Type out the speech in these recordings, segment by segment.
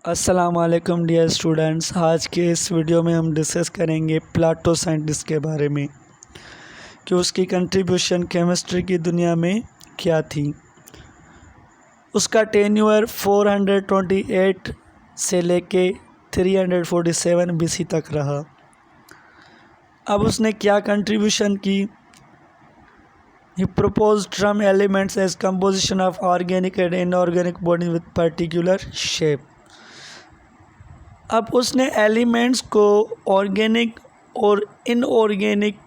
अस्सलाम वालेकुम dear students. आज के इस वीडियो में हम डिस्कस करेंगे प्लाटो साइंटिस्ट के बारे में कि उसकी कंट्रीब्यूशन केमिस्ट्री की दुनिया में क्या थी। उसका टेन्यूर 428 से लेके 347 BC तक रहा। अब उसने क्या कंट्रीब्यूशन की? ही proposed term elements as composition of organic and inorganic bodies with particular shape। अब उसने एलिमेंट्स को ऑर्गेनिक और इनऑर्गेनिक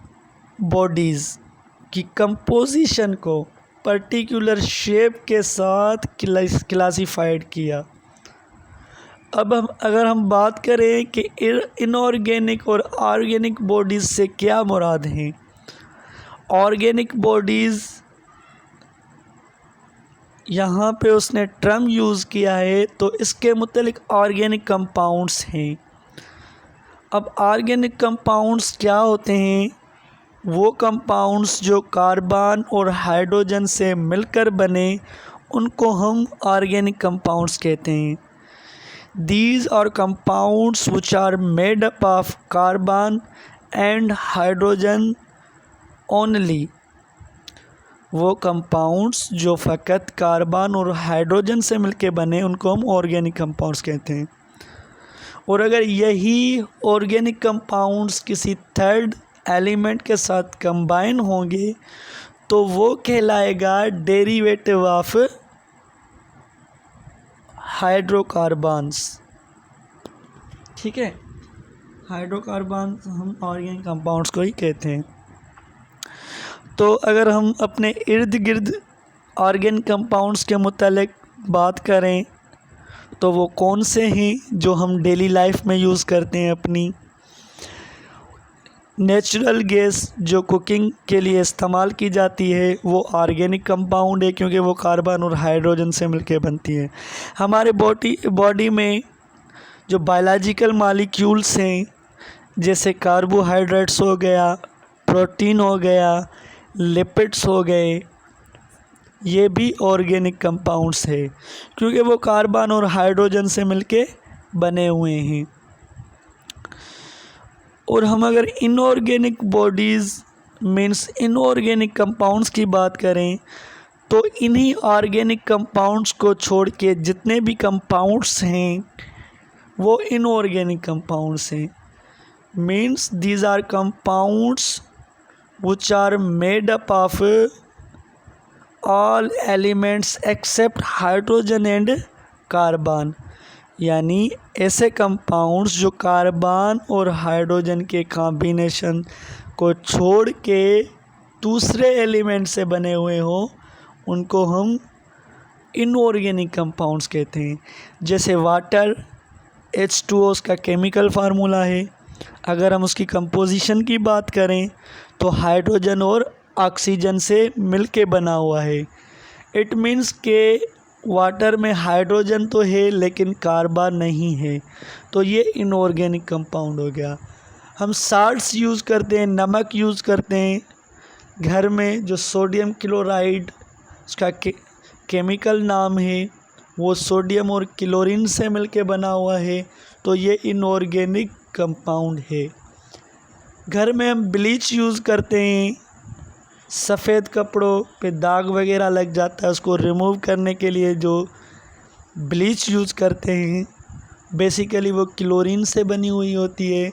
बॉडीज़ की कंपोजिशन को पर्टिकुलर शेप के साथ क्लासिफाइड किया। अब अगर हम बात करें कि इनऑर्गेनिक और ऑर्गेनिक बॉडीज़ से क्या मुराद हैं। ऑर्गेनिक बॉडीज़ यहाँ पे उसने टर्म यूज़ किया है तो इसके मुतालिक ऑर्गेनिक कंपाउंड्स हैं। अब ऑर्गेनिक कंपाउंड्स क्या होते हैं? वो कंपाउंड्स जो कार्बन और हाइड्रोजन से मिलकर बने उनको हम ऑर्गेनिक कंपाउंड्स कहते हैं। These are compounds which are made up of carbon and hydrogen only. वो कंपाउंड्स जो फ़कत कार्बन और हाइड्रोजन से मिलके बने उनको हम ऑर्गेनिक कंपाउंड्स कहते हैं। और अगर यही ऑर्गेनिक कंपाउंड्स किसी थर्ड एलिमेंट के साथ कंबाइन होंगे तो वो कहलाएगा डेरिवेटिव ऑफ हाइड्रोकार्बन्स। ठीक है, हाइड्रोकार्बन्स हम ऑर्गेनिक कंपाउंड्स को ही कहते हैं। तो अगर हम अपने इर्द गिर्द ऑर्गेनिक कंपाउंड्स के मुतालिक बात करें तो वो कौन से हैं जो हम डेली लाइफ में यूज़ करते हैं अपनी। नेचुरल गैस जो कुकिंग के लिए इस्तेमाल की जाती है वो ऑर्गेनिक कंपाउंड है क्योंकि वो कार्बन और हाइड्रोजन से मिलकर बनती है। हमारे बॉडी में जो बायोलॉजिकल मॉलिक्यूल्स हैं जैसे कार्बोहाइड्रेट्स हो गया, प्रोटीन हो गया, लिपिड्स हो गए, ये भी ऑर्गेनिक कंपाउंड्स है क्योंकि वो कार्बन और हाइड्रोजन से मिलके बने हुए हैं। और हम अगर inorganic bodies means inorganic compounds की बात करें तो इन्हीं ऑर्गेनिक कंपाउंड्स को छोड़ के जितने भी कंपाउंड्स हैं वो इनऑर्गेनिक कंपाउंड्स हैं। Means these are compounds which are made up of all elements except hydrogen and carbon। यानी ऐसे कंपाउंड्स जो कार्बन और हाइड्रोजन के कॉम्बिनेशन को छोड़ के दूसरे एलिमेंट से बने हुए हो उनको हम इनऑर्गेनिक कंपाउंड्स कहते हैं। जैसे वाटर H2O उसका केमिकल फार्मूला है। अगर हम उसकी कंपोजिशन की बात करें तो हाइड्रोजन और ऑक्सीजन से मिलके बना हुआ है। इट मीन्स के वाटर में हाइड्रोजन तो है लेकिन कार्बन नहीं है, तो ये इनऑर्गेनिक कंपाउंड हो गया। हम साल्ट्स यूज़ करते हैं, नमक यूज़ करते हैं घर में। जो सोडियम क्लोराइड उसका केमिकल नाम है वो सोडियम और क्लोरीन से मिलके बना हुआ है, तो ये इनऑर्गेनिक कंपाउंड है। घर में हम ब्लीच यूज़ करते हैं, सफ़ेद कपड़ों पे दाग वगैरह लग जाता है उसको रिमूव करने के लिए जो ब्लीच यूज़ करते हैं बेसिकली वो क्लोरीन से बनी हुई होती है।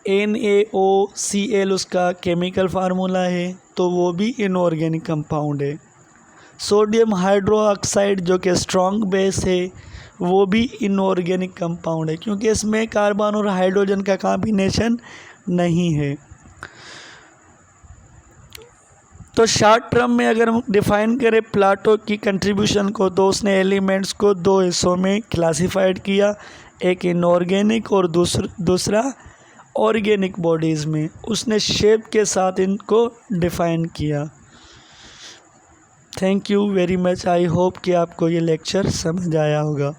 NaOCl उसका केमिकल फार्मूला है, तो वो भी इनऑर्गेनिक कंपाउंड है। सोडियम हाइड्रोक्साइड जो कि स्ट्रॉन्ग बेस है वो भी इनऑर्गेनिक कंपाउंड है क्योंकि इसमें कार्बन और हाइड्रोजन का कॉम्बिनेशन नहीं है। तो शॉर्ट टर्म में अगर हम डिफ़ाइन करें प्लाटो की कंट्रीब्यूशन को तो उसने एलिमेंट्स को दो हिस्सों में क्लासिफाइड किया, एक इनऑर्गेनिक और दूसरा ऑर्गेनिक बॉडीज़ में। उसने शेप के साथ इनको डिफ़ाइन किया। Thank you very much. I hope कि आपको ये लेक्चर समझ आया होगा।